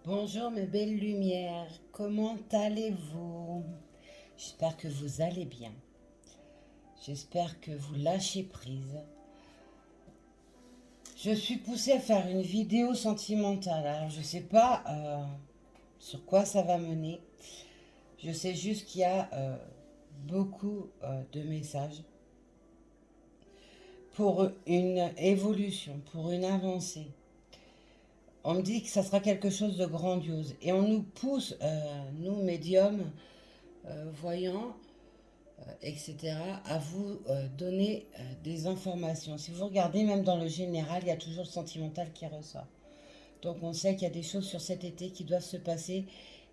Bonjour mes belles lumières, comment allez-vous? J'espère que vous allez bien. J'espère que vous lâchez prise. Je suis poussée à faire une vidéo sentimentale. Alors je ne sais pas sur quoi ça va mener. Je sais juste qu'il y a beaucoup de messages pour une évolution, pour une avancée. On me dit que ça sera quelque chose de grandiose. Et on nous pousse, nous médiums, voyants, etc., à vous donner des informations. Si vous regardez, même dans le général, il y a toujours le sentimental qui ressort. Donc on sait qu'il y a des choses sur cet été qui doivent se passer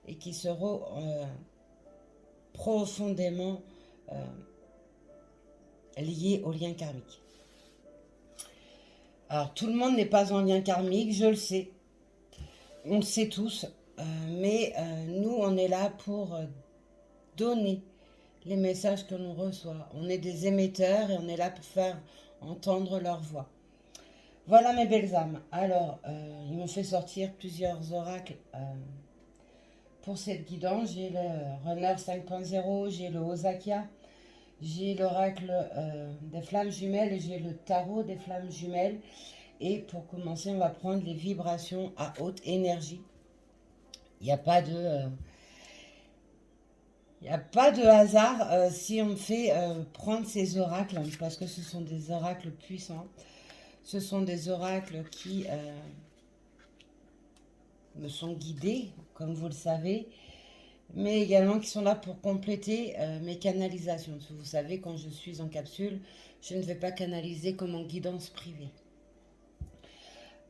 et qui seront profondément liées au lien karmique. Alors tout le monde n'est pas en lien karmique, je le sais. On le sait tous. Mais nous, on est là pour donner les messages que l'on reçoit. On est des émetteurs et on est là pour faire entendre leur voix. Voilà mes belles âmes. Alors, ils m'ont fait sortir plusieurs oracles pour cette guidance. J'ai le Runner 5.0, j'ai le Osakia, j'ai l'oracle des flammes jumelles et j'ai le tarot des flammes jumelles. Et pour commencer, on va prendre les vibrations à haute énergie. Il n'y a pas de... Il n'y a pas de hasard si on me fait prendre ces oracles, parce que ce sont des oracles puissants. Ce sont des oracles qui me sont guidés, comme vous le savez, mais également qui sont là pour compléter mes canalisations. Parce que vous savez, quand je suis en capsule, je ne vais pas canaliser comme en guidance privée.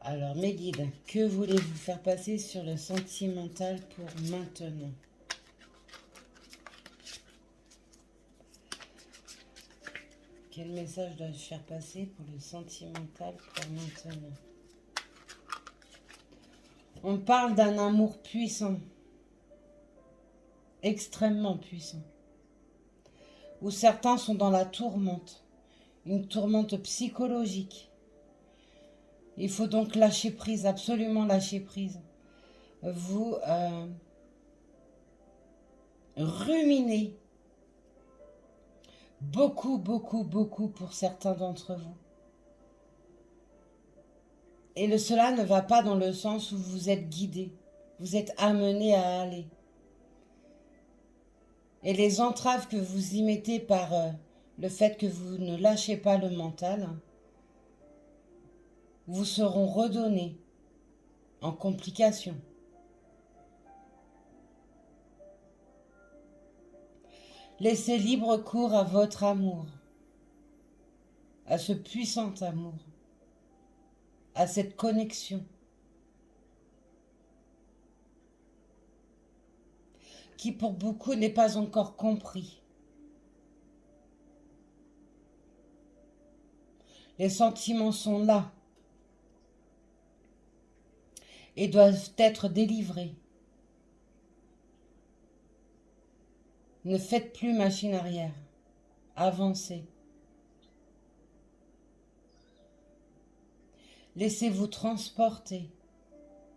Alors, mes guides, que voulez-vous faire passer sur le sentimental pour maintenant? Quel message dois-je faire passer pour le sentimental pour maintenant? On parle d'un amour puissant, extrêmement puissant, où certains sont dans la tourmente, une tourmente psychologique. Il faut donc lâcher prise, absolument lâcher prise. Vous ruminez beaucoup, beaucoup, beaucoup pour certains d'entre vous. Et cela ne va pas dans le sens où vous êtes guidé, vous êtes amené à aller. Et les entraves que vous y mettez par le fait que vous ne lâchez pas le mental, vous seront redonnées en complications. Laissez libre cours à votre amour, à ce puissant amour, à cette connexion qui pour beaucoup n'est pas encore compris. Les sentiments sont là et doivent être délivrés. Ne faites plus machine arrière. Avancez. Laissez-vous transporter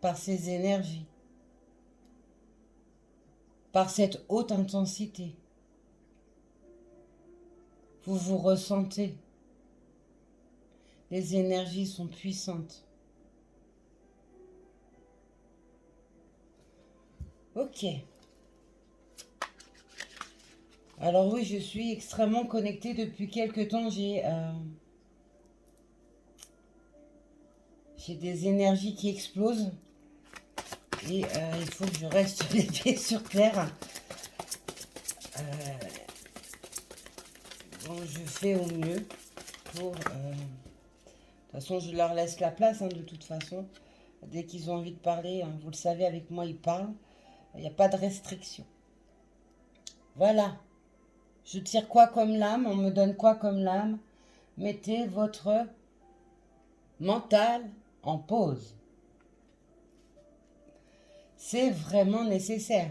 par ces énergies, par cette haute intensité. Vous vous ressentez. Les énergies sont puissantes. Ok. Alors oui, je suis extrêmement connectée depuis quelque temps. J'ai des énergies qui explosent. Et il faut que je reste les pieds sur terre. Bon, je fais au mieux pour... de toute façon, je leur laisse la place, hein, de toute façon. Dès qu'ils ont envie de parler, hein, vous le savez, avec moi, ils parlent. Il n'y a pas de restriction. Voilà. Je tire quoi comme lame? On me donne quoi comme lame? Mettez votre mental en pause. C'est vraiment nécessaire.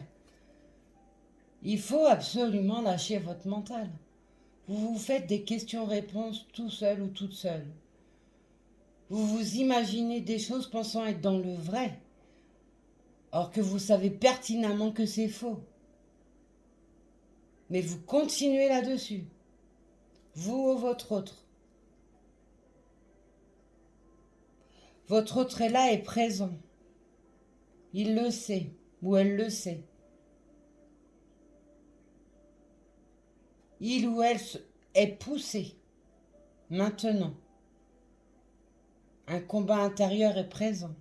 Il faut absolument lâcher votre mental. Vous vous faites des questions-réponses tout seul ou toute seule. Vous vous imaginez des choses pensant être dans le vrai. Or que vous savez pertinemment que c'est faux. Mais vous continuez là-dessus. Vous ou votre autre. Votre autre est là et présent. Il le sait ou elle le sait. Il ou elle est poussé. Maintenant. Un combat intérieur est présent.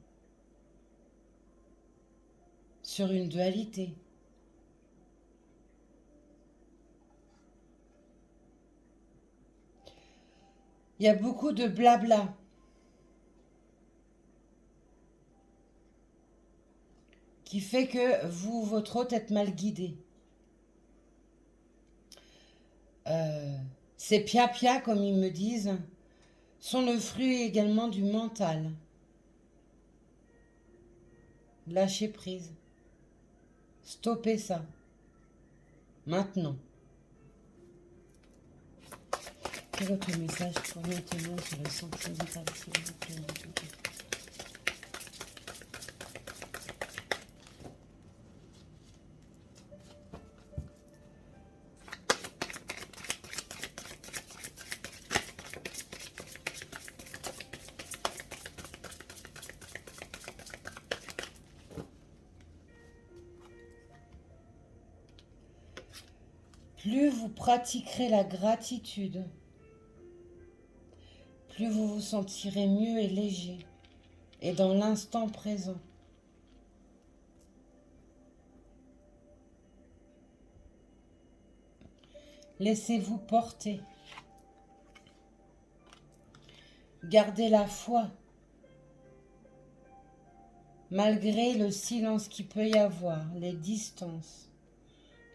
Sur une dualité. Il y a beaucoup de blabla. Qui fait que vous, votre hôte, êtes mal guidé. Ces pia-pia, comme ils me disent, sont le fruit également du mental. Lâchez prise. Stoppez ça. Maintenant. Quel est votre message pour maintenant sur le sentimental, s'il vous plaît? Plus vous pratiquerez la gratitude, plus vous vous sentirez mieux et léger, et dans l'instant présent. Laissez-vous porter. Gardez la foi, malgré le silence qu'il peut y avoir, les distances,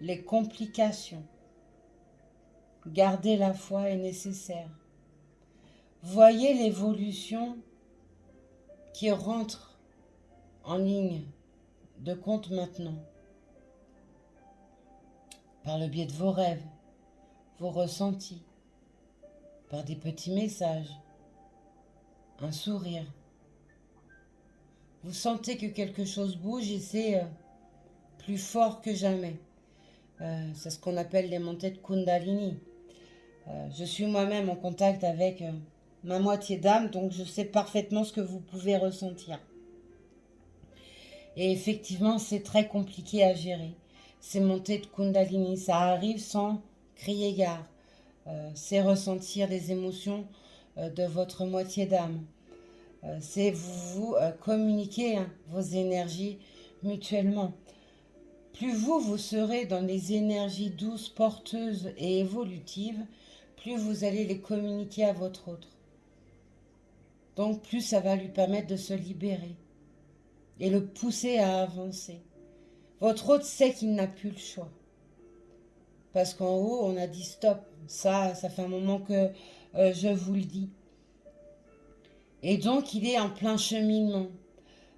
les complications. Garder la foi est nécessaire. Voyez l'évolution qui rentre en ligne de compte maintenant. Par le biais de vos rêves, vos ressentis, par des petits messages, un sourire. Vous sentez que quelque chose bouge et c'est plus fort que jamais. C'est ce qu'on appelle les montées de Kundalini. Je suis moi-même en contact avec ma moitié d'âme, donc je sais parfaitement ce que vous pouvez ressentir. Et effectivement, c'est très compliqué à gérer. Ces montées de Kundalini, ça arrive sans crier gare. C'est ressentir les émotions de votre moitié d'âme. C'est vous communiquer vos énergies mutuellement. Plus vous serez dans les énergies douces, porteuses et évolutives, plus vous allez les communiquer à votre autre. Donc plus ça va lui permettre de se libérer et le pousser à avancer. Votre autre sait qu'il n'a plus le choix. Parce qu'en haut, on a dit stop. Ça fait un moment que je vous le dis. Et donc, il est en plein cheminement.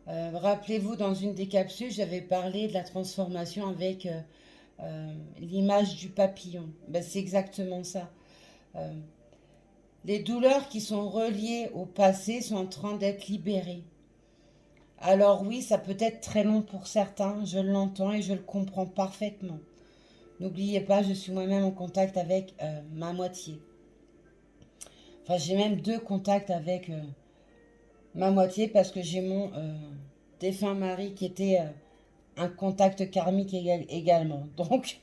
Rappelez-vous, dans une des capsules, j'avais parlé de la transformation avec l'image du papillon. Ben, c'est exactement ça. Les douleurs qui sont reliées au passé sont en train d'être libérées. Alors oui, ça peut être très long pour certains, je l'entends et je le comprends parfaitement. N'oubliez pas, je suis moi-même en contact avec ma moitié. Enfin, j'ai même 2 contacts avec ma moitié parce que j'ai mon défunt mari qui était un contact karmique également. Donc,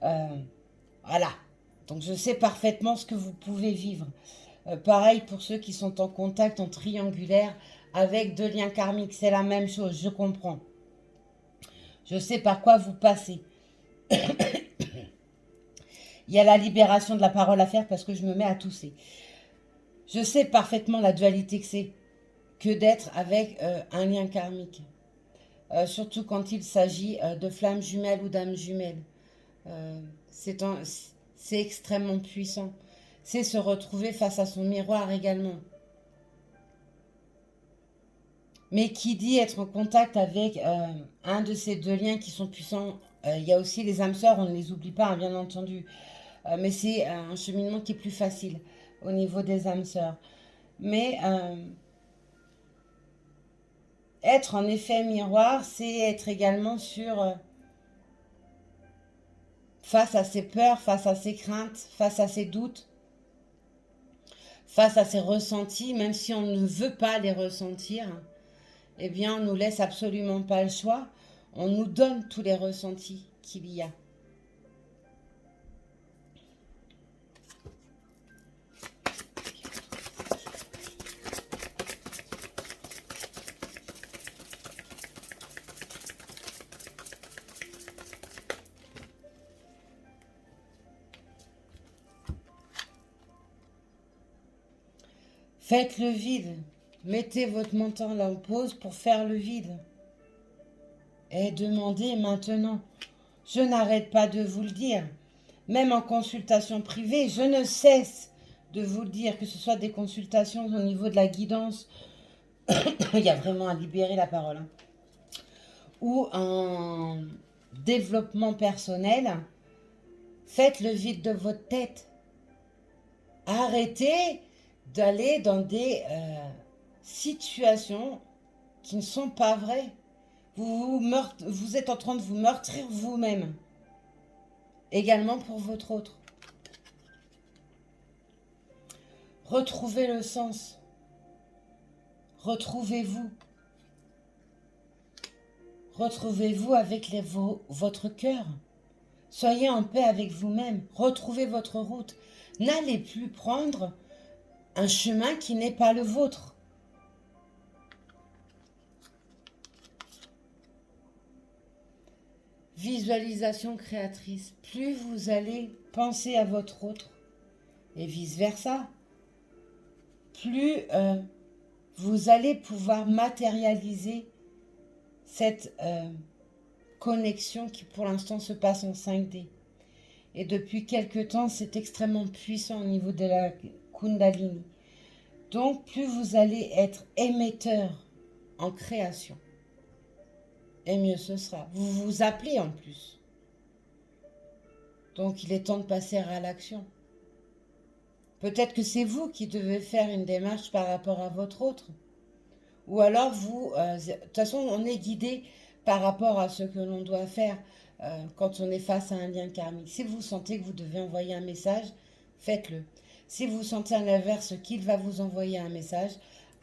voilà. Donc, je sais parfaitement ce que vous pouvez vivre. Pareil pour ceux qui sont en contact en triangulaire avec 2 liens karmiques. C'est la même chose, je comprends. Je sais par quoi vous passez. Il y a la libération de la parole à faire parce que je me mets à tousser. Je sais parfaitement la dualité que c'est que d'être avec un lien karmique. Surtout quand il s'agit de flammes jumelles ou d'âmes jumelles. C'est extrêmement puissant. C'est se retrouver face à son miroir également. Mais qui dit être en contact avec un de ces 2 liens qui sont puissants, il y a aussi les âmes sœurs, on ne les oublie pas, hein, bien entendu. Mais c'est un cheminement qui est plus facile au niveau des âmes sœurs. Mais Être en effet miroir, c'est être également sur face à ses peurs, face à ses craintes, face à ses doutes, face à ses ressentis, même si on ne veut pas les ressentir, eh bien on nous laisse absolument pas le choix. On nous donne tous les ressentis qu'il y a. Faites le vide. Mettez votre mental en pause pour faire le vide. Et demandez maintenant. Je n'arrête pas de vous le dire. Même en consultation privée, je ne cesse de vous le dire, que ce soit des consultations au niveau de la guidance, il y a vraiment à libérer la parole, hein, ou en développement personnel, faites le vide de votre tête. Arrêtez d'aller dans des situations qui ne sont pas vraies. Vous êtes en train de vous meurtrir vous-même. Également pour votre autre. Retrouvez le sens. Retrouvez-vous. Retrouvez-vous avec votre cœur. Soyez en paix avec vous-même. Retrouvez votre route. N'allez plus prendre un chemin qui n'est pas le vôtre. Visualisation créatrice. Plus vous allez penser à votre autre, et vice-versa, plus vous allez pouvoir matérialiser cette connexion qui pour l'instant se passe en 5D. Et depuis quelques temps, c'est extrêmement puissant au niveau de la Kundalini. Donc, plus vous allez être émetteur en création, et mieux ce sera. Vous vous appelez en plus. Donc, il est temps de passer à l'action. Peut-être que c'est vous qui devez faire une démarche par rapport à votre autre. Ou alors, de toute façon, on est guidé par rapport à ce que l'on doit faire quand on est face à un lien karmique. Si vous sentez que vous devez envoyer un message, faites-le. Si vous sentez à l'inverse qu'il va vous envoyer un message,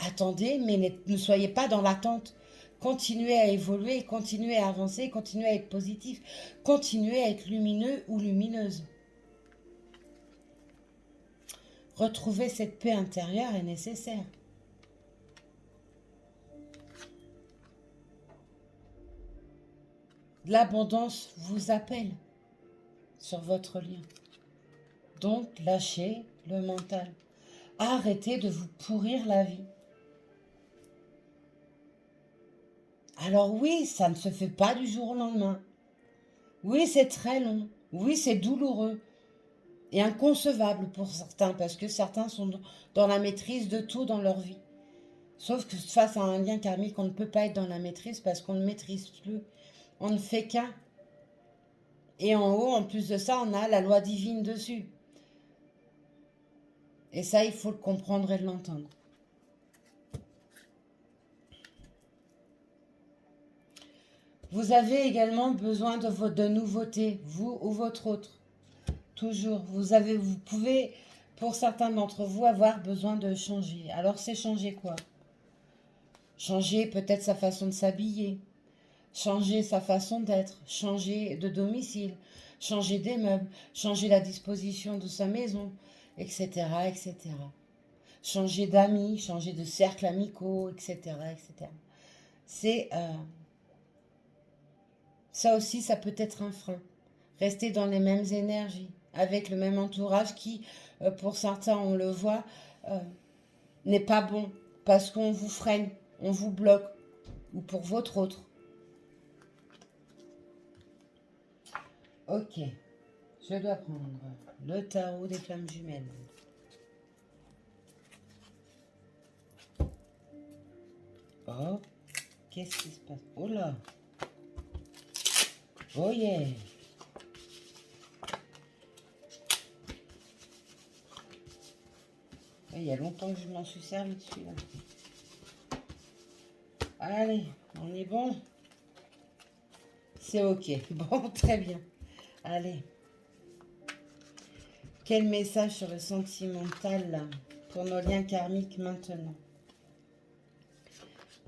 attendez, mais ne soyez pas dans l'attente. Continuez à évoluer, continuez à avancer, continuez à être positif, continuez à être lumineux ou lumineuse. Retrouver cette paix intérieure est nécessaire. L'abondance vous appelle sur votre lien. Donc, lâchez le mental. Arrêtez de vous pourrir la vie. Alors oui, ça ne se fait pas du jour au lendemain. Oui, c'est très long. Oui, c'est douloureux. Et inconcevable pour certains, parce que certains sont dans la maîtrise de tout dans leur vie. Sauf que face à un lien karmique, on ne peut pas être dans la maîtrise parce qu'on ne maîtrise plus. On ne fait qu'un. Et en haut, en plus de ça, on a la loi divine dessus. Et ça, il faut le comprendre et l'entendre. Vous avez également besoin de nouveautés, vous ou votre autre. Toujours. Vous pouvez, pour certains d'entre vous, avoir besoin de changer. Alors, c'est changer quoi? Changer peut-être sa façon de s'habiller, changer sa façon d'être, changer de domicile, changer des meubles, changer la disposition de sa maison, etc., etc. Changer d'amis, changer de cercles amicaux, etc., etc. C'est ça aussi, ça peut être un frein. Rester dans les mêmes énergies, avec le même entourage qui, pour certains, on le voit, n'est pas bon, parce qu'on vous freine, on vous bloque, ou pour votre autre. Ok, je dois prendre le tarot des flammes jumelles. Oh, qu'est-ce qui se passe? Oh là! Oh yeah! Il y a longtemps que je m'en suis servi dessus là. Allez, on est bon. C'est ok. Bon, très bien. Allez. Quel message sur le sentimental là, pour nos liens karmiques maintenant?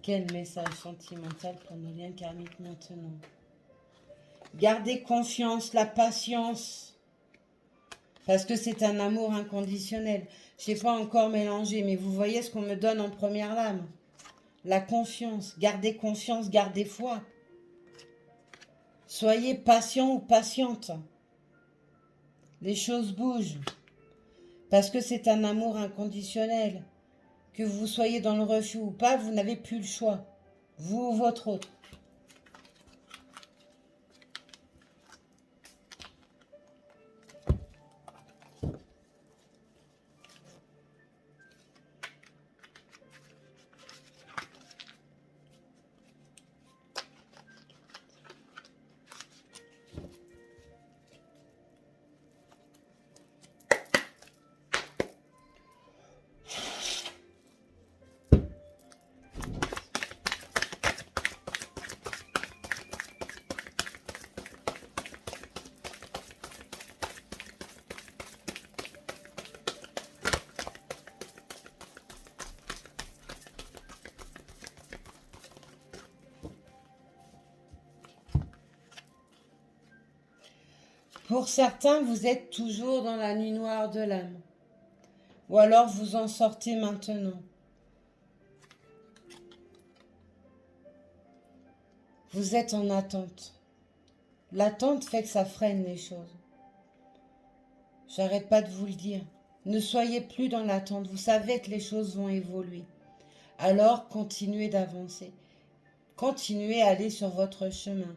Quel message sentimental pour nos liens karmiques maintenant? Gardez confiance, la patience. Parce que c'est un amour inconditionnel. Je n'ai pas encore mélangé, mais vous voyez ce qu'on me donne en première lame. La confiance. Gardez confiance, gardez foi. Soyez patient ou patiente. Les choses bougent. Parce que c'est un amour inconditionnel. Que vous soyez dans le refus ou pas, vous n'avez plus le choix. Vous ou votre autre. Pour certains, vous êtes toujours dans la nuit noire de l'âme. Ou alors vous en sortez maintenant. Vous êtes en attente. L'attente fait que ça freine les choses. J'arrête pas de vous le dire. Ne soyez plus dans l'attente. Vous savez que les choses vont évoluer. Alors continuez d'avancer. Continuez à aller sur votre chemin.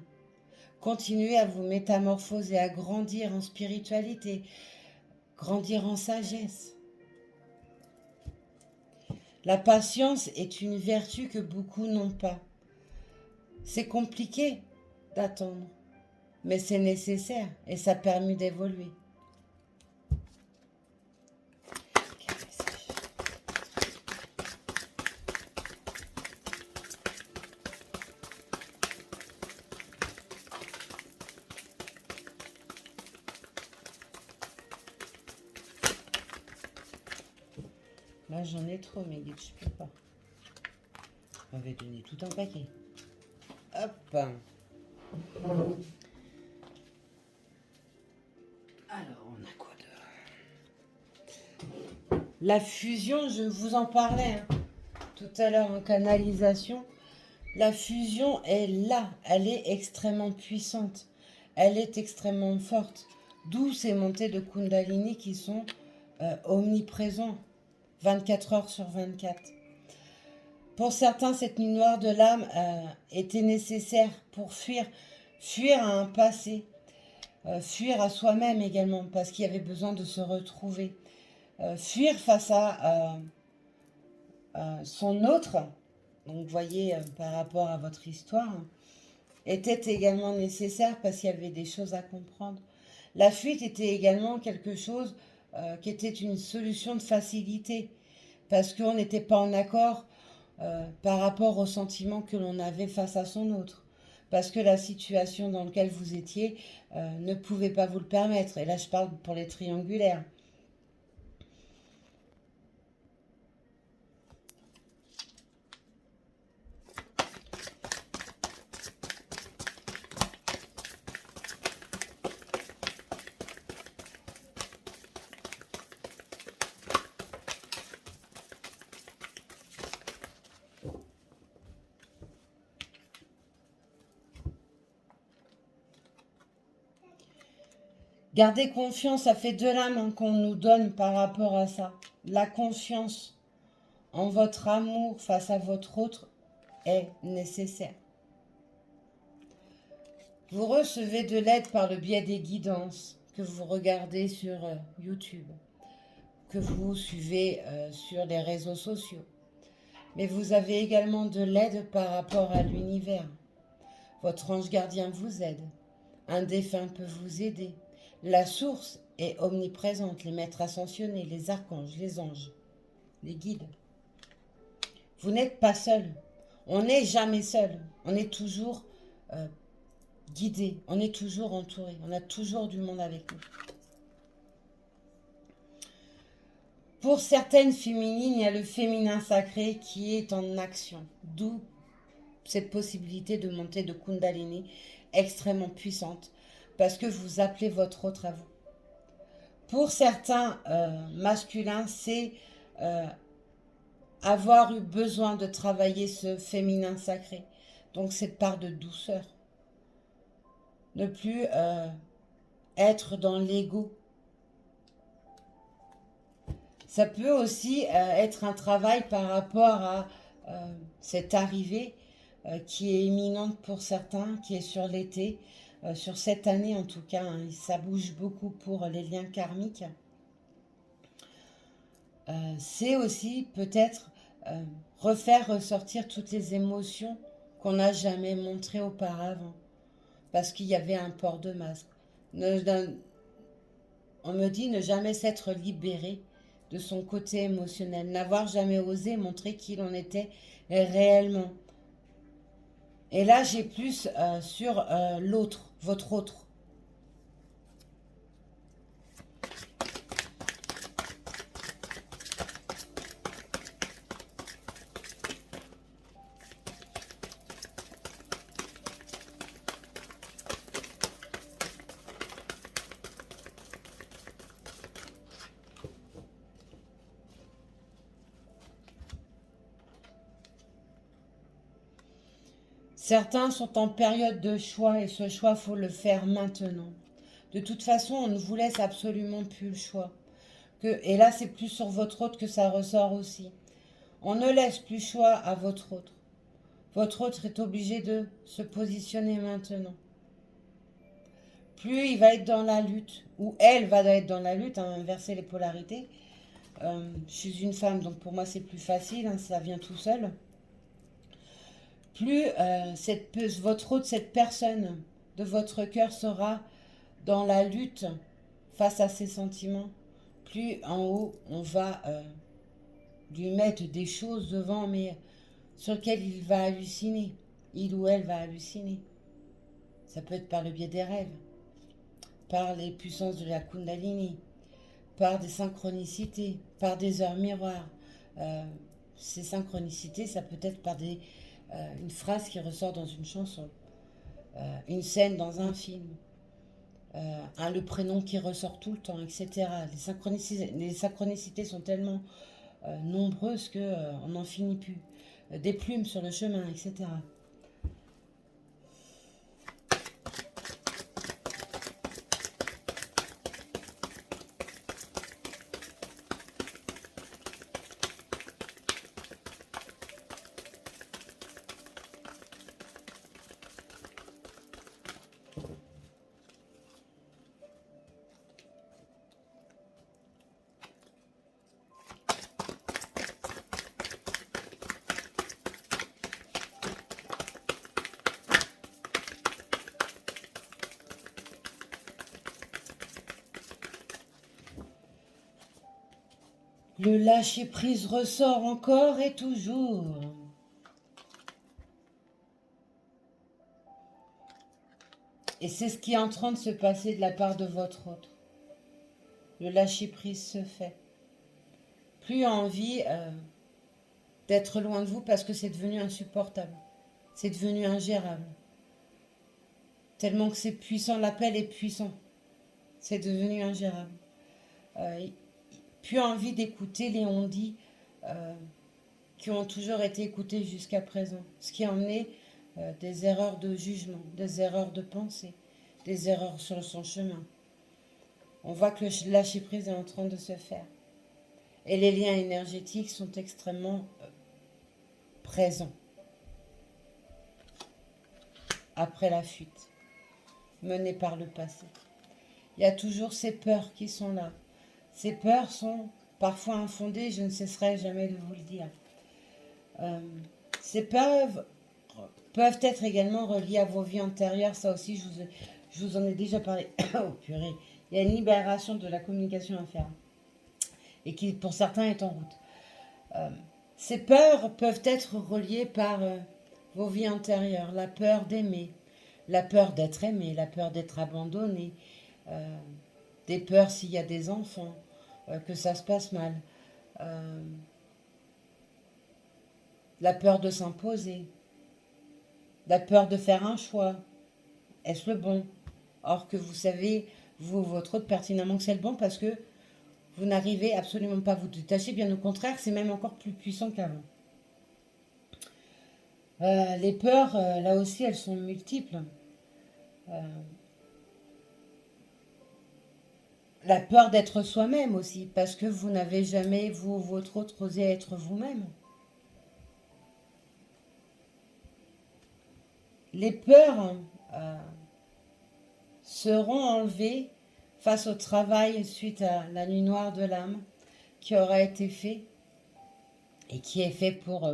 Continuez à vous métamorphoser, à grandir en spiritualité, grandir en sagesse. La patience est une vertu que beaucoup n'ont pas. C'est compliqué d'attendre, mais c'est nécessaire et ça permet d'évoluer. Là, j'en ai trop, mes guides, je peux pas. On va donner tout un paquet. Hop. Alors, on a quoi de... La fusion, je vous en parlais tout à l'heure en canalisation. La fusion est là, elle est extrêmement puissante. Elle est extrêmement forte. D'où ces montées de Kundalini qui sont omniprésents, 24 heures sur 24. Pour certains, cette nuit noire de l'âme était nécessaire pour fuir à un passé, fuir à soi-même également, parce qu'il y avait besoin de se retrouver. Fuir face à son autre, donc vous voyez par rapport à votre histoire, était également nécessaire parce qu'il y avait des choses à comprendre. La fuite était également quelque chose qui était une solution de facilité, parce qu'on n'était pas en accord par rapport au sentiment que l'on avait face à son autre. Parce que la situation dans laquelle vous étiez ne pouvait pas vous le permettre. Et là, je parle pour les triangulaires. Gardez confiance, ça fait de l'âme qu'on nous donne par rapport à ça. La confiance en votre amour face à votre autre est nécessaire. Vous recevez de l'aide par le biais des guidances que vous regardez sur YouTube, que vous suivez sur les réseaux sociaux. Mais vous avez également de l'aide par rapport à l'univers. Votre ange gardien vous aide. Un défunt peut vous aider. La source est omniprésente, les maîtres ascensionnés, les archanges, les anges, les guides. Vous n'êtes pas seul. On n'est jamais seul. On est toujours euh, guidé. On est toujours entouré. On a toujours du monde avec nous. Pour certaines féminines, il y a le féminin sacré qui est en action. D'où cette possibilité de montée de Kundalini extrêmement puissante. Parce que vous appelez votre autre à vous. Pour certains masculins, c'est avoir eu besoin de travailler ce féminin sacré. Donc cette part de douceur. Ne plus être dans l'ego. Ça peut aussi être un travail par rapport à cette arrivée qui est imminente pour certains, qui est sur l'été, sur cette année en tout cas. Hein, ça bouge beaucoup pour les liens karmiques. C'est aussi peut-être refaire ressortir toutes les émotions qu'on n'a jamais montrées auparavant, parce qu'il y avait un port de masque. On me dit ne jamais s'être libéré de son côté émotionnel, n'avoir jamais osé montrer qui l'on était réellement. Et là, j'ai plus sur l'autre, votre autre. Certains sont en période de choix et ce choix, faut le faire maintenant. De toute façon, on ne vous laisse absolument plus le choix. Et là, c'est plus sur votre autre que ça ressort aussi. On ne laisse plus choix à votre autre. Votre autre est obligé de se positionner maintenant. Plus il va être dans la lutte, ou elle va être dans la lutte, hein, inverser les polarités. Je suis une femme, donc pour moi c'est plus facile, hein, ça vient tout seul. Plus votre autre, cette personne de votre cœur sera dans la lutte face à ses sentiments, plus en haut on va lui mettre des choses devant, mais sur lesquelles il va halluciner. Il ou elle va halluciner. Ça peut être par le biais des rêves, par les puissances de la Kundalini, par des synchronicités, par des heures miroirs. Ces synchronicités, ça peut être par une phrase qui ressort dans une chanson, une scène dans un film, le prénom qui ressort tout le temps, etc. Les synchronicités sont tellement nombreuses qu'on n'en finit plus. Des plumes sur le chemin, etc. Le lâcher-prise ressort encore et toujours. Et c'est ce qui est en train de se passer de la part de votre autre. Le lâcher-prise se fait. Plus envie d'être loin de vous parce que c'est devenu insupportable. C'est devenu ingérable. Tellement que c'est puissant, l'appel est puissant. C'est devenu ingérable. Plus envie d'écouter les on-dit qui ont toujours été écoutés jusqu'à présent. Ce qui en est des erreurs de jugement, des erreurs de pensée, des erreurs sur son chemin. On voit que le lâcher-prise est en train de se faire. Et les liens énergétiques sont extrêmement présents. Après la fuite, menée par le passé. Il y a toujours ces peurs qui sont là. Ces peurs sont parfois infondées, je ne cesserai jamais de vous le dire. Ces peurs peuvent être également reliées à vos vies antérieures. Ça aussi, je vous en ai déjà parlé. Oh purée. Il y a une libération de la communication à faire. Et qui, pour certains, est en route. Ces peurs peuvent être reliées par vos vies antérieures, la peur d'aimer, la peur d'être aimé, la peur d'être abandonné, euh, des peurs s'il y a des enfants, que ça se passe mal, euh, la peur de s'imposer, la peur de faire un choix. Est-ce le bon? Or que vous savez, vous, votre autre, pertinemment que c'est le bon parce que vous n'arrivez absolument pas à vous détacher, bien au contraire, c'est même encore plus puissant qu'avant. Les peurs, là aussi, elles sont multiples. Euh, la peur d'être soi-même aussi, parce que vous n'avez jamais, vous, votre autre, osé être vous-même. Les peurs seront enlevées face au travail suite à la nuit noire de l'âme qui aura été fait et qui est fait pour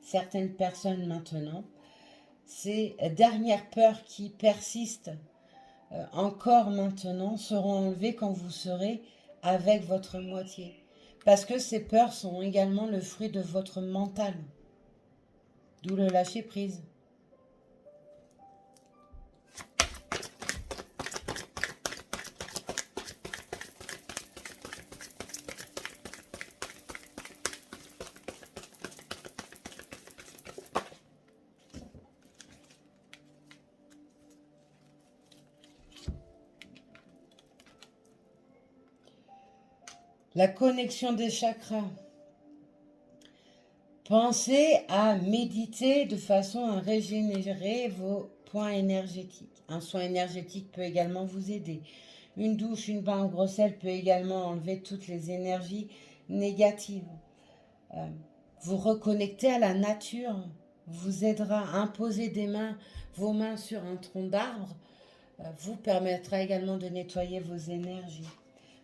certaines personnes maintenant. Ces dernières peurs qui persistent encore maintenant seront enlevées quand vous serez avec votre moitié. Parce que ces peurs sont également le fruit de votre mental. D'où le lâcher prise. La connexion des chakras. Pensez à méditer de façon à régénérer vos points énergétiques. Un soin énergétique peut également vous aider. Une douche, une bain en gros sel peut également enlever toutes les énergies négatives. Vous reconnecter à la nature vous aidera à imposer vos mains sur un tronc d'arbre, vous permettra également de nettoyer vos énergies.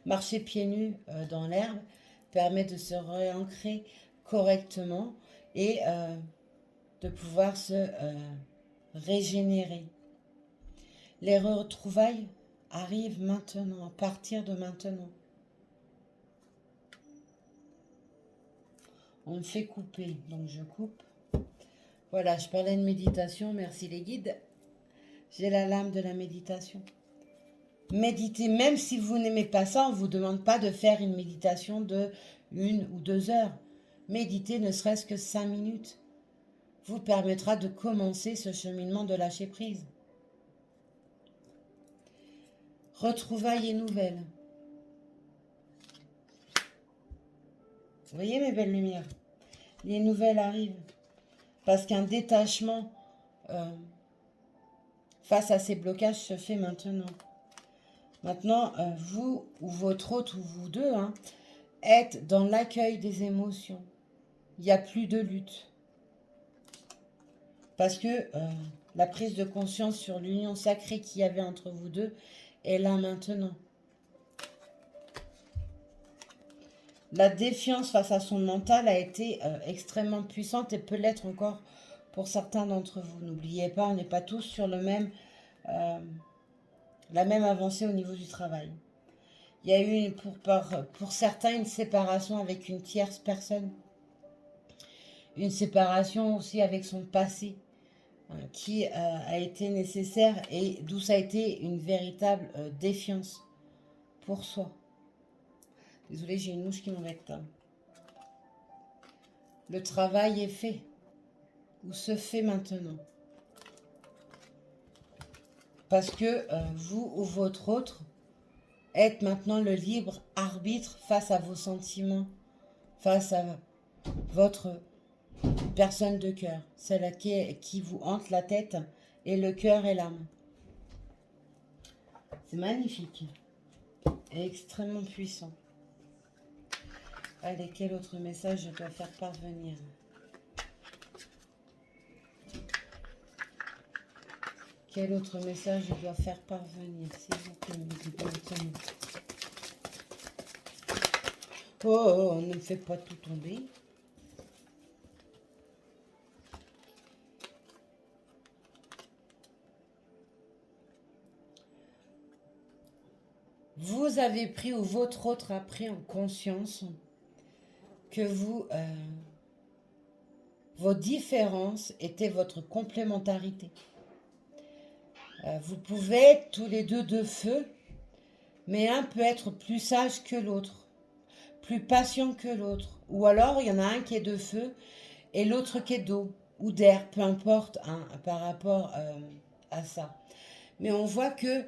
Marcher pieds nus dans l'herbe permet de se réancrer correctement et de pouvoir se régénérer. Les retrouvailles arrivent maintenant, à partir de maintenant. On me fait couper, donc je coupe. Voilà, je parlais de méditation, merci les guides. J'ai la lame de la méditation. Méditez, même si vous n'aimez pas ça, on ne vous demande pas de faire une méditation de 1 ou 2 heures. Méditer ne serait-ce que 5 minutes vous permettra de commencer ce cheminement de lâcher prise. Retrouvailles et nouvelles. Vous voyez mes belles lumières? Les nouvelles arrivent. Parce qu'un détachement face à ces blocages se fait maintenant. Maintenant, vous ou votre autre ou vous deux, êtes dans l'accueil des émotions. Il n'y a plus de lutte. Parce que la prise de conscience sur l'union sacrée qu'il y avait entre vous deux est là maintenant. La défiance face à son mental a été extrêmement puissante et peut l'être encore pour certains d'entre vous. N'oubliez pas, on n'est pas tous sur la même avancée au niveau du travail. Il y a eu pour certains une séparation avec une tierce personne. Une séparation aussi avec son passé qui a été nécessaire et d'où ça a été une véritable défiance pour soi. Désolée, j'ai une mouche qui m'embête. Le travail est fait ou se fait maintenant. Parce que vous ou votre autre êtes maintenant le libre arbitre face à vos sentiments, face à votre personne de cœur, celle qui vous hante la tête et le cœur et l'âme. C'est magnifique et extrêmement puissant. Allez, quel autre message je dois faire parvenir? Quel autre message je dois faire parvenir, s'il vous plaît, maintenant. Oh, ne me fais pas tout tomber. Vous avez pris ou votre autre a pris en conscience que vous Vos différences étaient votre complémentarité. Vous pouvez être tous les deux de feu, mais un peut être plus sage que l'autre, plus patient que l'autre. Ou alors, il y en a un qui est de feu et l'autre qui est d'eau ou d'air, peu importe hein, par rapport à ça. Mais on voit que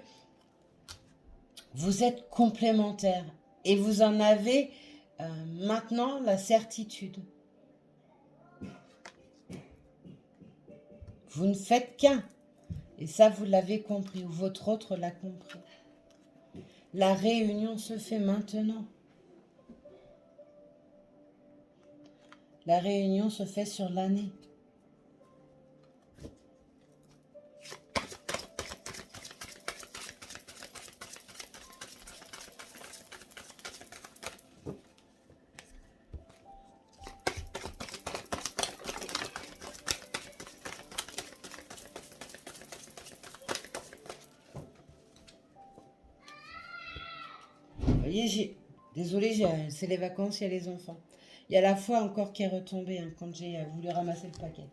vous êtes complémentaires et vous en avez maintenant la certitude. Vous ne faites qu'un. Et ça, vous l'avez compris, ou votre autre l'a compris. La réunion se fait maintenant. La réunion se fait sur l'année. Vous voyez, désolée, c'est les vacances, il y a les enfants. Il y a la foi encore qui est retombée hein, quand j'ai voulu ramasser le paquet.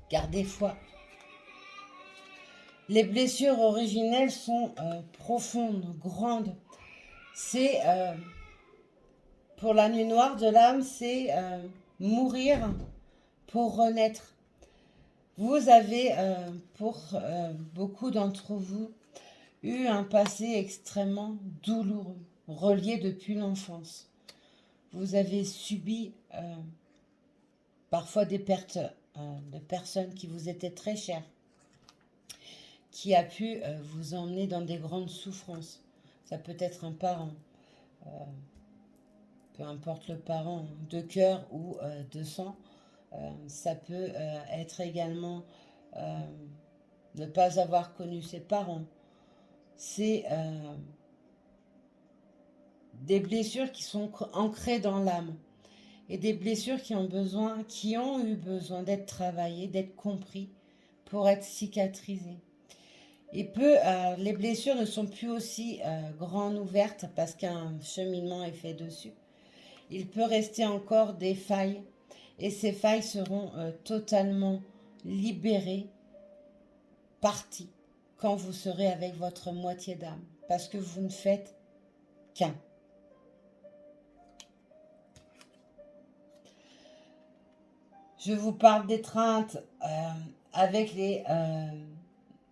Gardez foi. Les blessures originelles sont profondes, grandes. C'est, pour la nuit noire de l'âme, c'est mourir pour renaître. Vous avez, pour beaucoup d'entre vous, eu un passé extrêmement douloureux, relié depuis l'enfance. Vous avez subi parfois des pertes de personnes qui vous étaient très chères, qui a pu vous emmener dans des grandes souffrances. Ça peut être un parent, peu importe le parent, de cœur ou de sang. Ça peut être également ne pas avoir connu ses parents. C'est des blessures qui sont ancrées dans l'âme et des blessures qui ont eu besoin d'être travaillées, d'être compris pour être cicatrisées. Les blessures ne sont plus aussi grandes ouvertes parce qu'un cheminement est fait dessus. Il peut rester encore des failles et ces failles seront totalement libérées, parties, quand vous serez avec votre moitié d'âme parce que vous ne faites qu'un. Je vous parle d'étreinte avec les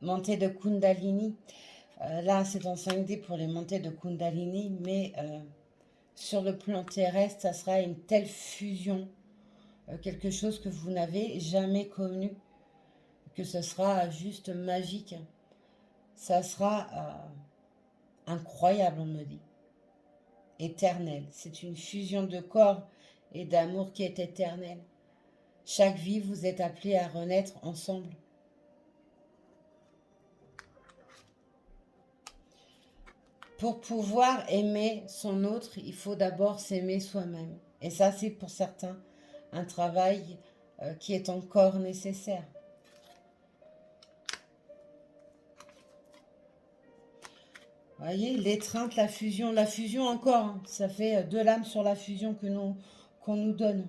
montées de Kundalini. Là, c'est en 5D pour les montées de Kundalini, mais sur le plan terrestre, ça sera une telle fusion, quelque chose que vous n'avez jamais connu, que ce sera juste magique. Ça sera incroyable, on me dit. Éternel. C'est une fusion de corps et d'amour qui est éternelle. Chaque vie, vous êtes appelés à renaître ensemble. Pour pouvoir aimer son autre, il faut d'abord s'aimer soi-même. Et ça, c'est pour certains un travail qui est encore nécessaire. Vous voyez, l'étreinte, la fusion encore, hein, ça fait de l'âme sur la fusion qu'on nous donne.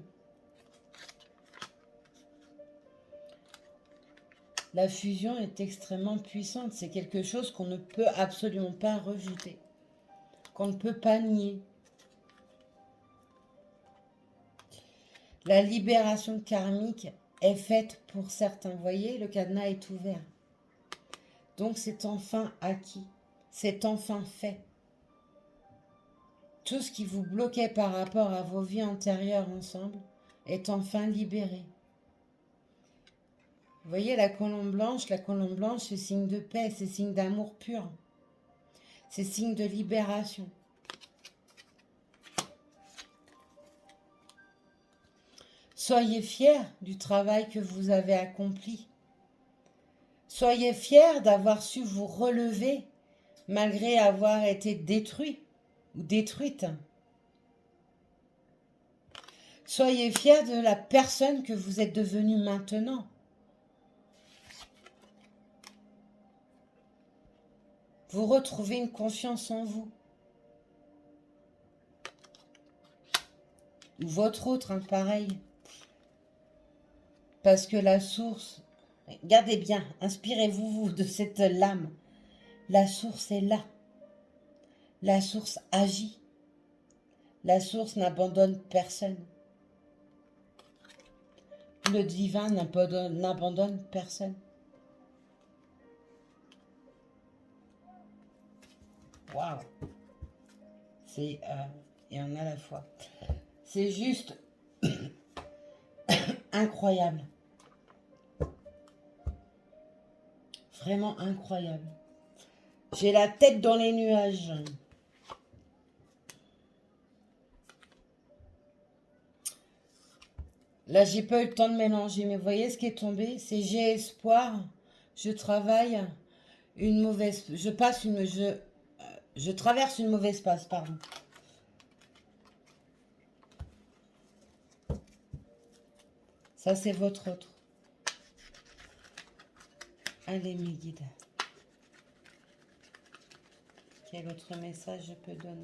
La fusion est extrêmement puissante, c'est quelque chose qu'on ne peut absolument pas rejeter, qu'on ne peut pas nier. La libération karmique est faite pour certains. Vous voyez, le cadenas est ouvert. Donc c'est enfin acquis, c'est enfin fait. Tout ce qui vous bloquait par rapport à vos vies antérieures ensemble est enfin libéré. Vous voyez la colombe blanche, c'est signe de paix, c'est signe d'amour pur. C'est signe de libération. Soyez fiers du travail que vous avez accompli. Soyez fiers d'avoir su vous relever malgré avoir été détruit ou détruite. Soyez fiers de la personne que vous êtes devenue maintenant. Vous retrouvez une confiance en vous. Ou votre autre, hein, pareil. Parce que la source, regardez bien, inspirez-vous vous, de cette lame. La source est là. La source agit. La source n'abandonne personne. Le divin n'abandonne personne. Waouh! C'est et en a la fois. C'est juste incroyable. Vraiment incroyable. J'ai la tête dans les nuages. Là, j'ai pas eu le temps de mélanger, mais vous voyez ce qui est tombé? C'est j'ai espoir, je travaille une mauvaise... Je traverse une mauvaise passe, pardon. Ça, c'est votre autre. Allez, mes guides. Quel autre message je peux donner?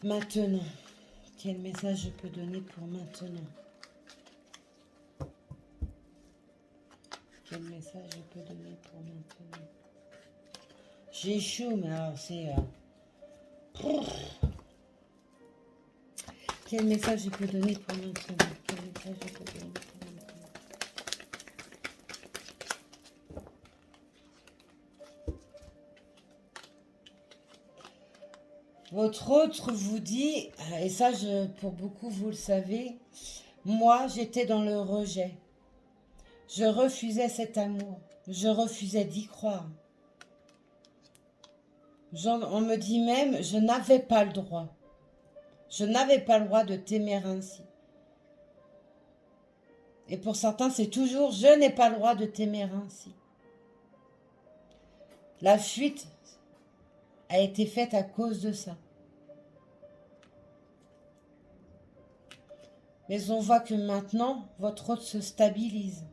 Maintenant. Quel message je peux donner pour maintenant? Quel message je peux donner pour maintenant? J'échoue, mais alors c'est... Quel message je peux donner pour maintenant? Quel message je peux donner pour maintenant? Votre autre vous dit, et ça pour beaucoup vous le savez, moi j'étais dans le rejet. Je refusais cet amour. Je refusais d'y croire. On me dit même, je n'avais pas le droit. Je n'avais pas le droit de t'aimer ainsi. Et pour certains, c'est toujours, je n'ai pas le droit de t'aimer ainsi. La fuite a été faite à cause de ça. Mais on voit que maintenant, votre hôte se stabilise.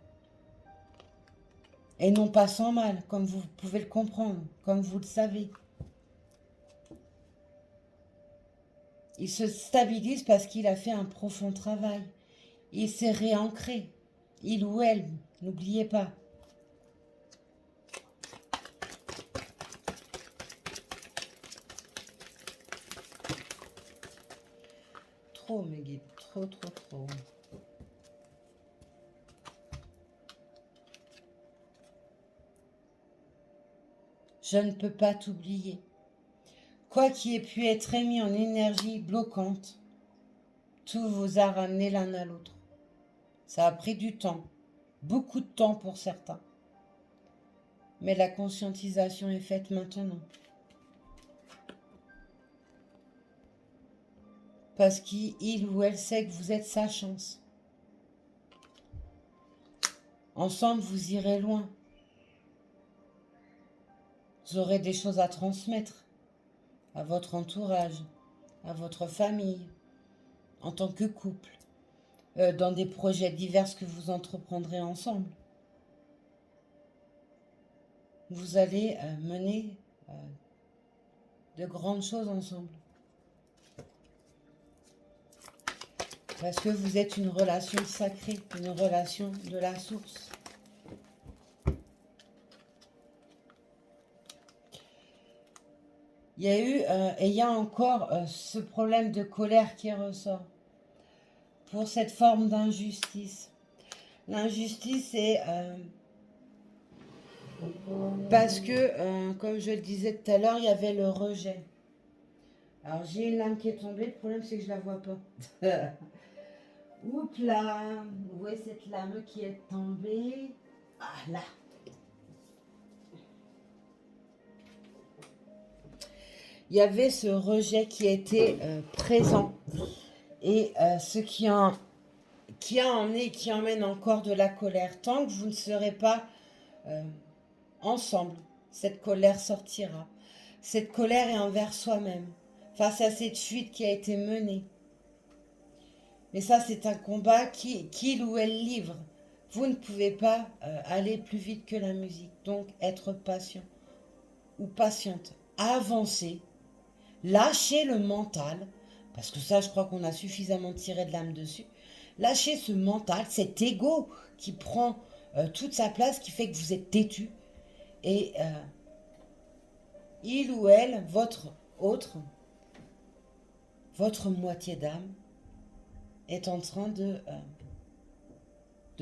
Et non pas sans mal, comme vous pouvez le comprendre, comme vous le savez. Il se stabilise parce qu'il a fait un profond travail. Il s'est réancré. Il ou elle, n'oubliez pas. Trop, mes guides, trop, trop, trop. Je ne peux pas t'oublier. Quoi qu'il ait pu être émis en énergie bloquante, tout vous a ramené l'un à l'autre. Ça a pris du temps, beaucoup de temps pour certains. Mais la conscientisation est faite maintenant. Parce qu'il ou elle sait que vous êtes sa chance. Ensemble, vous irez loin. Vous aurez des choses à transmettre à votre entourage, à votre famille, en tant que couple, dans des projets divers que vous entreprendrez ensemble. Vous allez mener de grandes choses ensemble. Parce que vous êtes une relation sacrée, une relation de la source. Il y a eu et il y a encore ce problème de colère qui ressort pour cette forme d'injustice. L'injustice est parce que, comme je le disais tout à l'heure, il y avait le rejet. Alors j'ai une lame qui est tombée, le problème c'est que je la vois pas. Oups là, vous voyez cette lame qui est tombée. Ah là. Il y avait ce rejet qui était présent et ce qui emmène encore de la colère. Tant que vous ne serez pas ensemble, cette colère sortira. Cette colère est envers soi-même, face à cette fuite qui a été menée. Mais ça, c'est un combat qu'il ou elle livre. Vous ne pouvez pas aller plus vite que la musique. Donc, être patient ou patiente. Avancer. Lâcher le mental. Parce que ça, je crois qu'on a suffisamment tiré de l'âme dessus. Lâchez ce mental, cet ego qui prend toute sa place, qui fait que vous êtes têtu. Et il ou elle, votre moitié d'âme, est en train de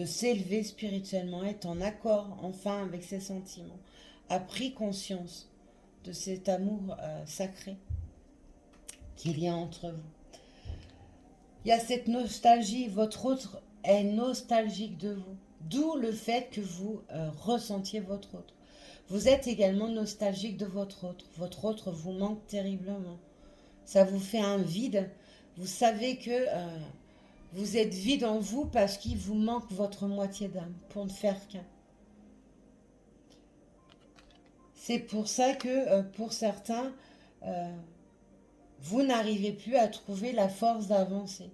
s'élever spirituellement, est en accord enfin avec ses sentiments, a pris conscience de cet amour sacré qu'il y a entre vous. Il y a cette nostalgie, votre autre est nostalgique de vous, d'où le fait que vous ressentiez votre autre. Vous êtes également nostalgique de votre autre vous manque terriblement. Ça vous fait un vide, vous savez que vous êtes vide en vous parce qu'il vous manque votre moitié d'âme pour ne faire qu'un. C'est pour ça que pour certains, vous n'arrivez plus à trouver la force d'avancer.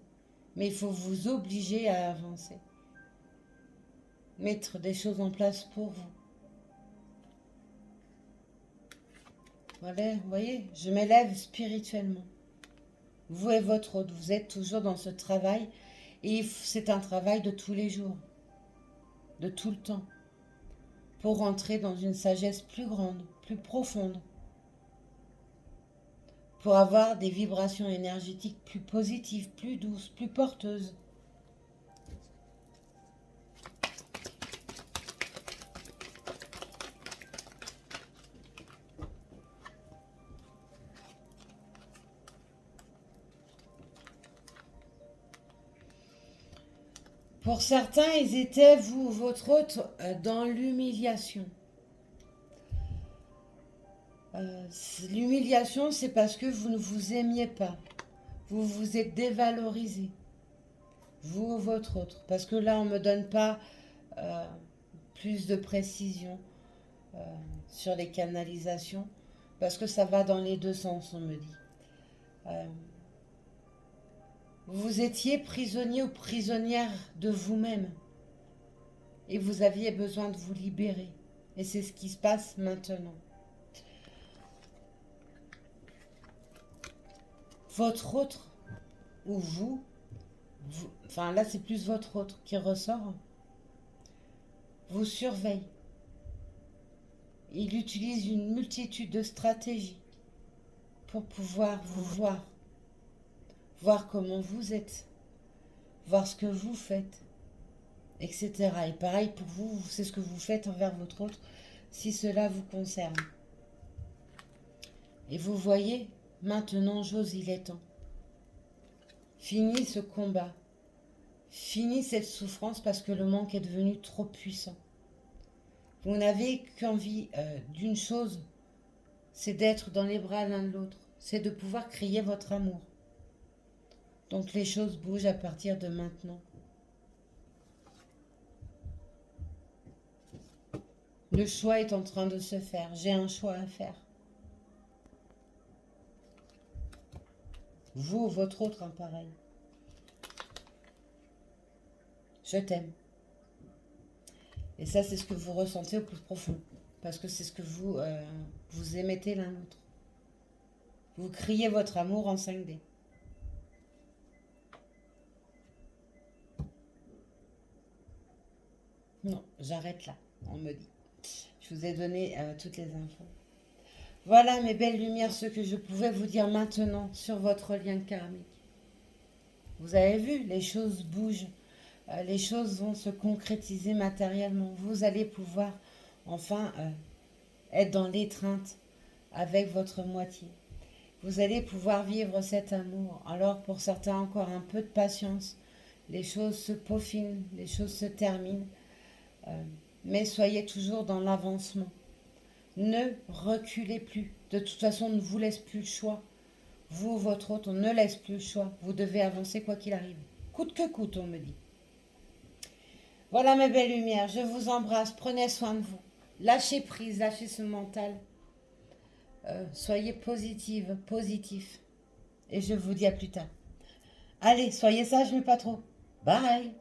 Mais il faut vous obliger à avancer. Mettre des choses en place pour vous. Voilà, vous voyez, je m'élève spirituellement. Vous et votre autre, vous êtes toujours dans ce travail. Et c'est un travail de tous les jours. De tout le temps. Pour rentrer dans une sagesse plus grande, plus profonde. Pour avoir des vibrations énergétiques plus positives, plus douces, plus porteuses. Pour certains, ils étaient, vous ou votre autre, dans l'humiliation. L'humiliation, c'est parce que vous ne vous aimiez pas. Vous vous êtes dévalorisé. Vous ou votre autre. Parce que là, on ne me donne pas plus de précision sur les canalisations. Parce que ça va dans les deux sens, on me dit. Vous étiez prisonnier ou prisonnière de vous-même. Et vous aviez besoin de vous libérer. Et c'est ce qui se passe maintenant. Votre autre, ou vous, enfin là c'est plus votre autre qui ressort, vous surveille. Il utilise une multitude de stratégies pour pouvoir vous voir. Voir comment vous êtes. Voir ce que vous faites. Etc. Et pareil pour vous, c'est ce que vous faites envers votre autre si cela vous concerne. Et vous voyez, maintenant, j'ose, il est temps. Fini ce combat. Fini cette souffrance parce que le manque est devenu trop puissant. Vous n'avez qu'envie d'une chose, c'est d'être dans les bras l'un de l'autre. C'est de pouvoir crier votre amour. Donc les choses bougent à partir de maintenant. Le choix est en train de se faire. J'ai un choix à faire. Vous, votre autre, pareil. Je t'aime. Et ça, c'est ce que vous ressentez au plus profond. Parce que c'est ce que vous émettez l'un l'autre. Vous criez votre amour en 5D. Non, j'arrête là, on me dit. Je vous ai donné toutes les infos. Voilà mes belles lumières, ce que je pouvais vous dire maintenant sur votre lien karmique. Vous avez vu, les choses bougent, les choses vont se concrétiser matériellement. Vous allez pouvoir enfin être dans l'étreinte avec votre moitié. Vous allez pouvoir vivre cet amour. Alors pour certains, encore un peu de patience. Les choses se peaufinent, les choses se terminent. Mais soyez toujours dans l'avancement. Ne reculez plus. De toute façon, on ne vous laisse plus le choix. Vous, votre autre, on ne laisse plus le choix. Vous devez avancer quoi qu'il arrive. Coûte que coûte, on me dit. Voilà mes belles lumières. Je vous embrasse. Prenez soin de vous. Lâchez prise, lâchez ce mental. Soyez positive, positif. Et je vous dis à plus tard. Allez, soyez sages, mais pas trop. Bye.